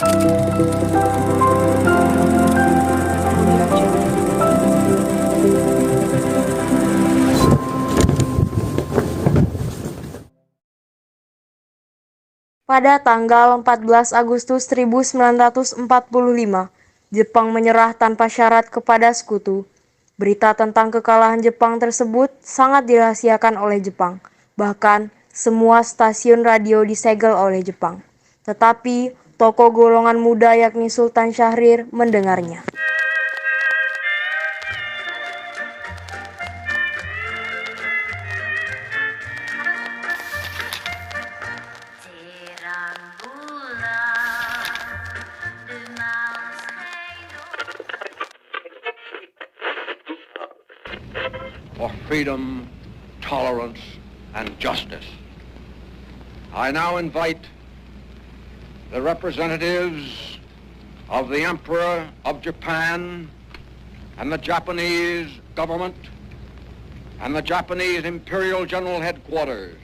Pada tanggal 14 Agustus 1945, Jepang menyerah tanpa syarat kepada sekutu. Berita tentang kekalahan Jepang tersebut sangat dirahasiakan oleh Jepang. Bahkan, semua stasiun radio disegel oleh Jepang. Tetapi, tokoh golongan muda yakni Sultan Syahrir mendengarnya. For freedom, tolerance, and justice. I now invite the representatives of the Emperor of Japan and the Japanese government and the Japanese Imperial General Headquarters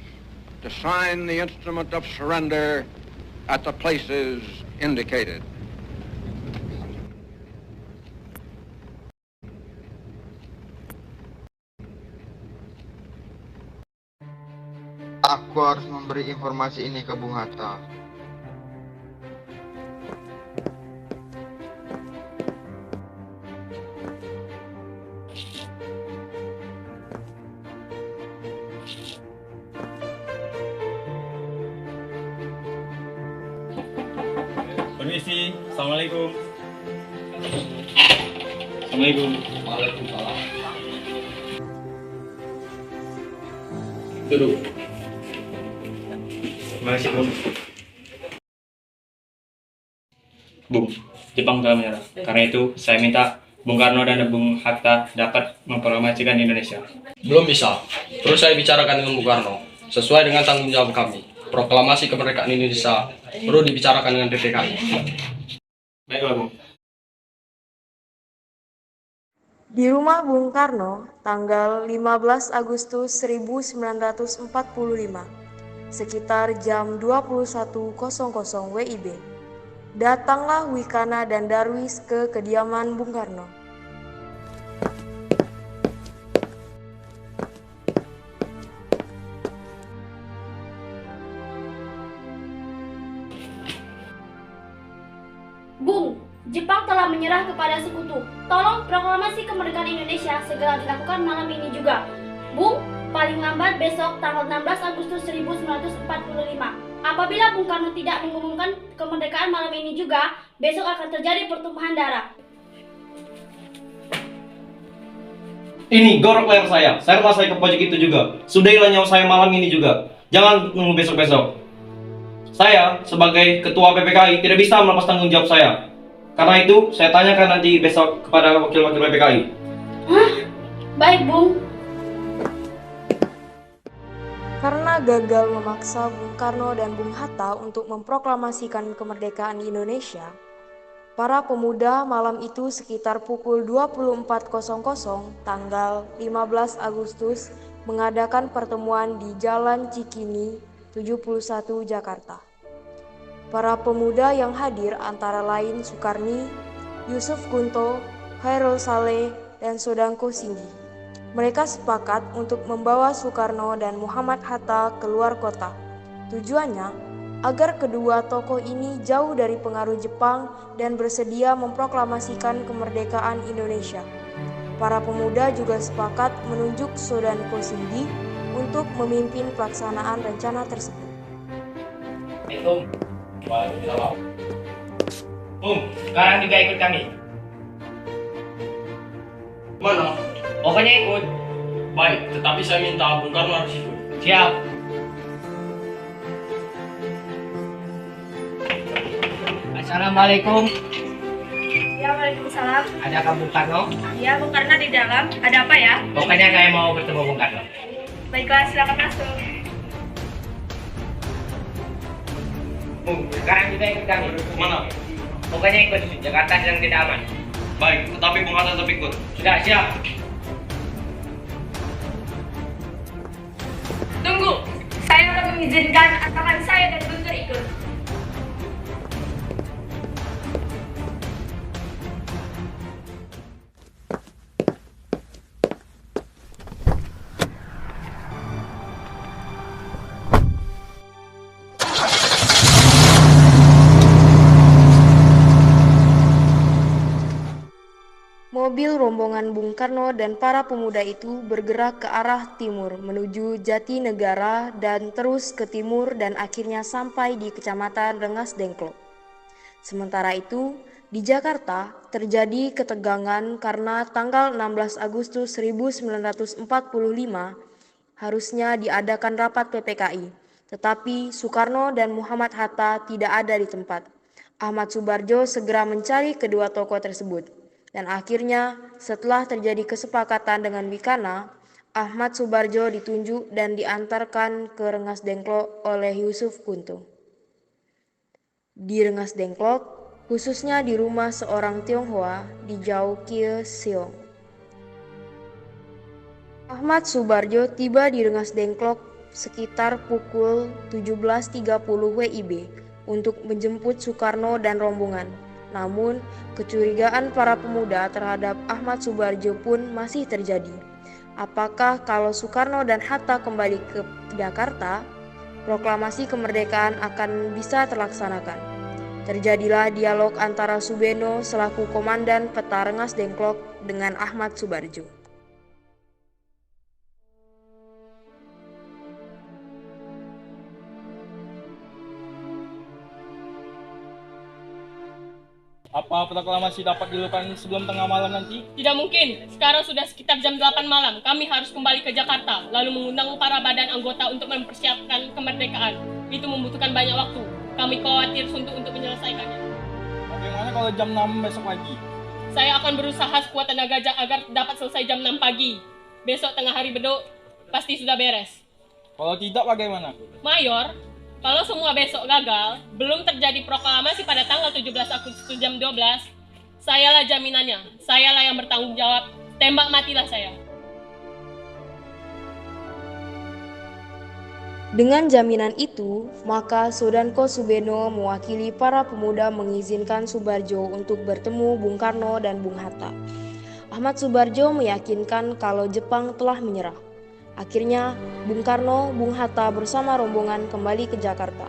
to sign the instrument of surrender at the places indicated. Aku harus memberi informasi ini ke Bung Hatta. Permisi, Assalamualaikum. Assalamualaikum. Waalaikumsalam. Duduk. Terima kasih, Bung. Bung, Jepang telah menyerah. Karena itu, saya minta Bung Karno dan Bung Hatta dapat memproklamasikan Indonesia. Belum bisa. Terus saya bicarakan dengan Bung Karno. Sesuai dengan tanggung jawab kami, proklamasi kemerdekaan Indonesia perlu dibicarakan dengan PPKI. Baiklah, Bung. Di rumah Bung Karno, tanggal 15 Agustus 1945, sekitar jam 21.00 WIB, datanglah Wikana dan Darwis ke kediaman Bung Karno. Bung, Jepang telah menyerah kepada sekutu. Tolong proklamasi kemerdekaan Indonesia segera dilakukan malam ini juga. Bung, paling lambat besok tanggal 16 Agustus 1945. Apabila Bung Karno tidak mengumumkan kemerdekaan malam ini juga, besok akan terjadi pertumpahan darah. Ini gorok leher saya. Saya ke pojok itu juga. Sudahilah nyawa saya malam ini juga. Jangan nunggu besok-besok. Saya sebagai ketua PPKI tidak bisa melepas tanggung jawab saya. Karena itu, saya tanyakan nanti besok kepada wakil-wakil PPKI. Hah? Baik, Bung. Karena gagal memaksa Bung Karno dan Bung Hatta untuk memproklamasikan kemerdekaan Indonesia, para pemuda malam itu sekitar pukul 24.00 tanggal 15 Agustus mengadakan pertemuan di Jalan Cikini 71 Jakarta. Para pemuda yang hadir antara lain Sukarni, Yusuf Gunto, Khairul Saleh, dan Sodangko Singgi. Mereka sepakat untuk membawa Soekarno dan Muhammad Hatta keluar kota. Tujuannya agar kedua tokoh ini jauh dari pengaruh Jepang dan bersedia memproklamasikan kemerdekaan Indonesia. Para pemuda juga sepakat menunjuk Sodangko Singgi untuk memimpin pelaksanaan rencana tersebut. Waalaikumsalam. Bung, sekarang juga ikut kami. Mana? Pokoknya ikut. Baik, tetapi saya minta Bung Karno harus ikut. Siap. Assalamualaikum. Ya, Waalaikumsalam. Adakah Bung Karno? Ya, Bung Karno di dalam. Ada apa ya? Pokoknya saya mau bertemu Bung Karno. Baiklah, silakan masuk. Bung, sekarang juga ikut kami. Mana? Pokoknya ikut. Jakarta sedang tidak aman. Baik, tetapi Bung Hatta tetap ikut. Sudah siap. Tunggu, saya akan mengizinkan atasan saya dan Guntur ikut. mobil rombongan Bung Karno dan para pemuda itu bergerak ke arah timur menuju Jatinegara dan terus ke timur dan akhirnya sampai di Kecamatan Rengas Dengklok. Sementara itu, di Jakarta terjadi ketegangan karena tanggal 16 Agustus 1945 harusnya diadakan rapat PPKI, tetapi Soekarno dan Muhammad Hatta tidak ada di tempat. Ahmad Soebarjo segera mencari kedua tokoh tersebut, dan akhirnya setelah terjadi kesepakatan dengan Wikana, Ahmad Soebarjo ditunjuk dan diantarkan ke Rengas Dengklok oleh Yusuf Kunto. Di Rengas Dengklok, khususnya di rumah seorang Tionghoa di Jau Kie Seong. Ahmad Soebarjo tiba di Rengas Dengklok sekitar pukul 17.30 WIB untuk menjemput Soekarno dan rombongan. Namun, kecurigaan para pemuda terhadap Ahmad Soebarjo pun masih terjadi. Apakah kalau Soekarno dan Hatta kembali ke Jakarta, proklamasi kemerdekaan akan bisa terlaksanakan? Terjadilah dialog antara Subeno selaku komandan peta Rengas Dengklok dengan Ahmad Soebarjo. Apa proklamasi dapat dilakukan sebelum tengah malam nanti? Tidak mungkin. Sekarang sudah sekitar jam 8 malam. Kami harus kembali ke Jakarta, lalu mengundang para badan anggota untuk mempersiapkan kemerdekaan. Itu membutuhkan banyak waktu. Kami khawatir untuk menyelesaikannya. Bagaimana kalau jam 6 besok pagi? Saya akan berusaha sekuat tenaga agar dapat selesai jam 6 pagi. Besok tengah hari beduk, pasti sudah beres. Kalau tidak bagaimana? Mayor, kalau semua besok gagal, belum terjadi proklamasi pada tanggal 17 Agustus jam 12, sayalah jaminannya, sayalah yang bertanggung jawab, tembak matilah saya. Dengan jaminan itu, maka Soedanko Subeno mewakili para pemuda mengizinkan Soebarjo untuk bertemu Bung Karno dan Bung Hatta. Ahmad Soebarjo meyakinkan kalau Jepang telah menyerah. Akhirnya, Bung Karno, Bung Hatta bersama rombongan kembali ke Jakarta.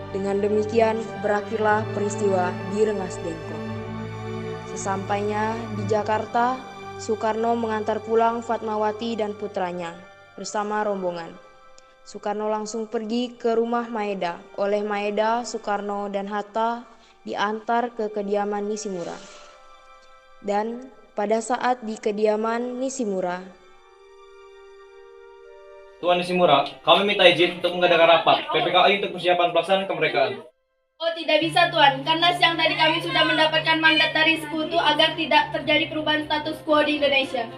Dengan demikian, berakhirlah peristiwa di Rengas Dengklok. Sesampainya di Jakarta, Soekarno mengantar pulang Fatmawati dan putranya bersama rombongan. Soekarno langsung pergi ke rumah Maeda. Oleh Maeda, Soekarno dan Hatta diantar ke kediaman Nishimura. Dan pada saat di kediaman Nishimura, Tuan Nishimura, kami minta izin untuk mengadakan rapat PPKI untuk persiapan pelaksanaan kemerdekaan. Oh, tidak bisa Tuan, karena siang tadi kami sudah mendapatkan mandat dari sekutu agar tidak terjadi perubahan status quo di Indonesia.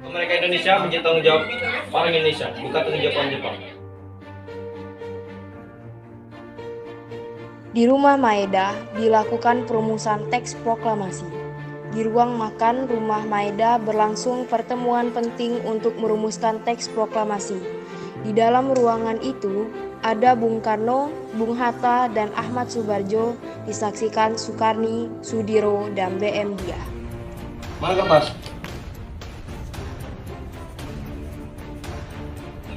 Mereka Indonesia menjadi tanggung jawab orang Indonesia, bukan tanggung jawab orang Jepang. di rumah Maeda dilakukan perumusan teks proklamasi. Di ruang makan rumah Maeda berlangsung pertemuan penting untuk merumuskan teks proklamasi. Di dalam ruangan itu ada Bung Karno, Bung Hatta, dan Ahmad Soebarjo, disaksikan Sukarni, Sudiro, dan BM Dia. Mana kertas?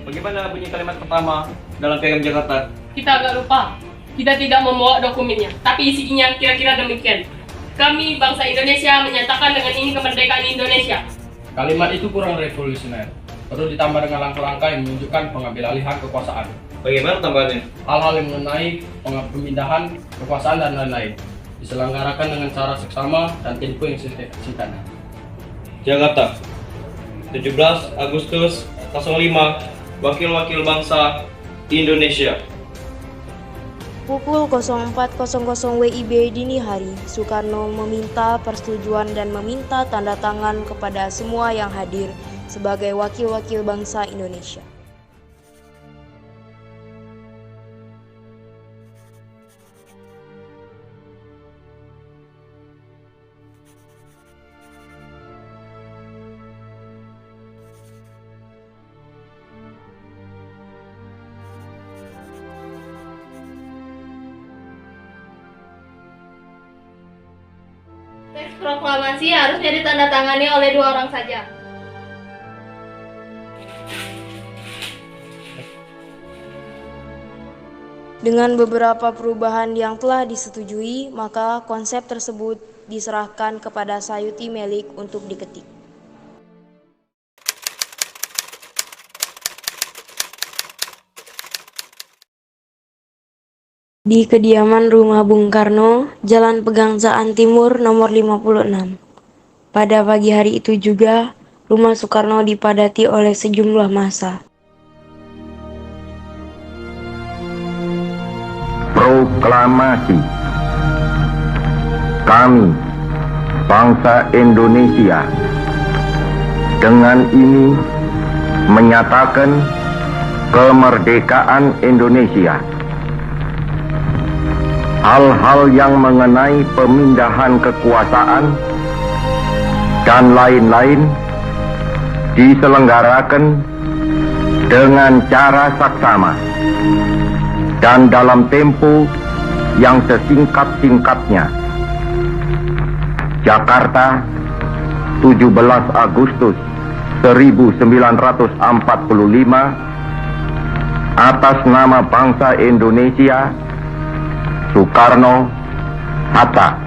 Bagaimana bunyi kalimat pertama dalam piagam Jakarta? Kita agak lupa. Kita tidak membawa dokumennya, tapi isinya kira-kira demikian. Kami, bangsa Indonesia, menyatakan dengan ini kemerdekaan Indonesia. Kalimat itu kurang revolusioner. Perlu ditambah dengan langkah-langkah yang menunjukkan pengambil alihan kekuasaan. Bagaimana tambahannya? Hal-hal yang mengenai pemindahan kekuasaan dan lain-lain diselenggarakan dengan cara seksama dan tempo yang singkat. Jakarta, 17 Agustus 05, Wakil-wakil bangsa Indonesia. Pukul 04.00 WIB dini hari, Soekarno meminta persetujuan dan meminta tanda tangan kepada semua yang hadir sebagai wakil-wakil bangsa Indonesia. Teks proklamasi harusnya ditandatangani oleh 2 orang saja. Dengan beberapa perubahan yang telah disetujui, maka konsep tersebut diserahkan kepada Sayuti Melik untuk diketik. Di kediaman rumah Bung Karno, Jalan Pegangsaan Timur nomor 56. Pada pagi hari itu juga, rumah Soekarno dipadati oleh sejumlah massa. Proklamasi. Kami, bangsa Indonesia, dengan ini menyatakan kemerdekaan Indonesia. Hal-hal yang mengenai pemindahan kekuasaan dan lain-lain diselenggarakan dengan cara saksama dan dalam tempo yang sesingkat-singkatnya. Jakarta, 17 Agustus 1945, atas nama bangsa Indonesia, Soekarno, Hatta.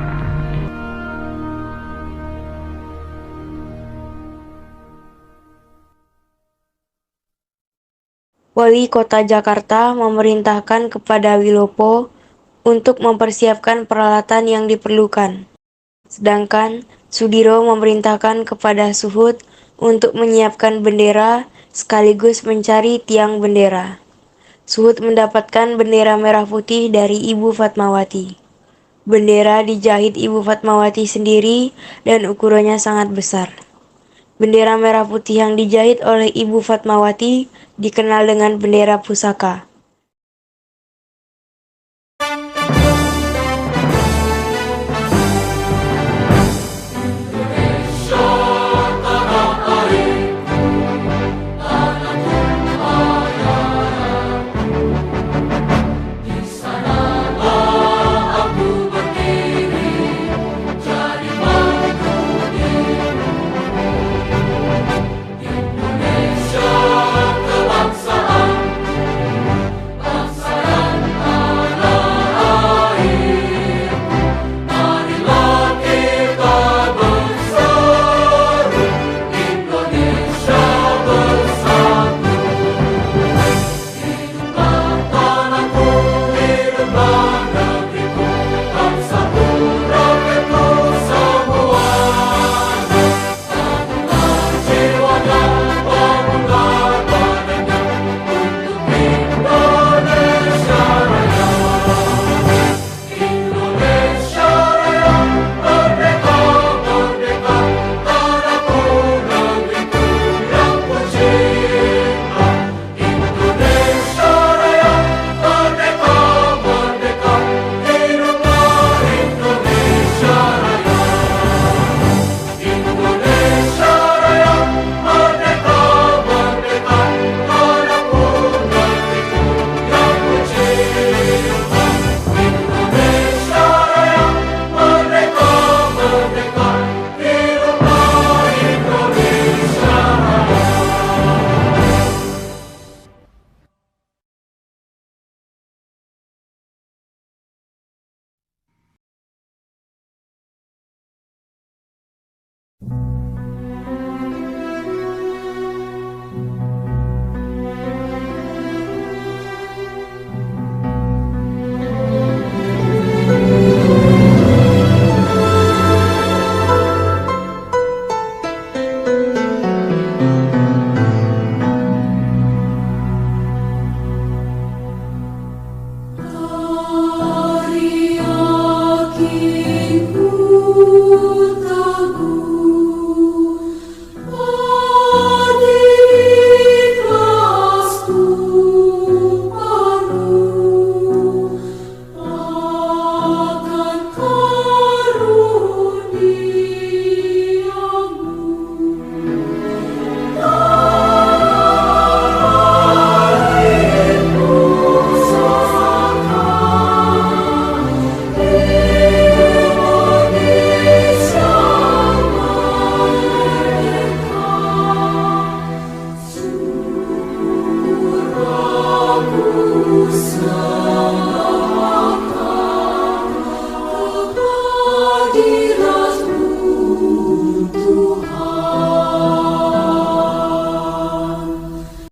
Wali Kota Jakarta memerintahkan kepada Wilopo untuk mempersiapkan peralatan yang diperlukan. Sedangkan Sudiro memerintahkan kepada Suhut untuk menyiapkan bendera sekaligus mencari tiang bendera. Suhut mendapatkan bendera merah putih dari Ibu Fatmawati. Bendera dijahit Ibu Fatmawati sendiri dan ukurannya sangat besar. Bendera merah putih yang dijahit oleh Ibu Fatmawati dikenal dengan bendera pusaka.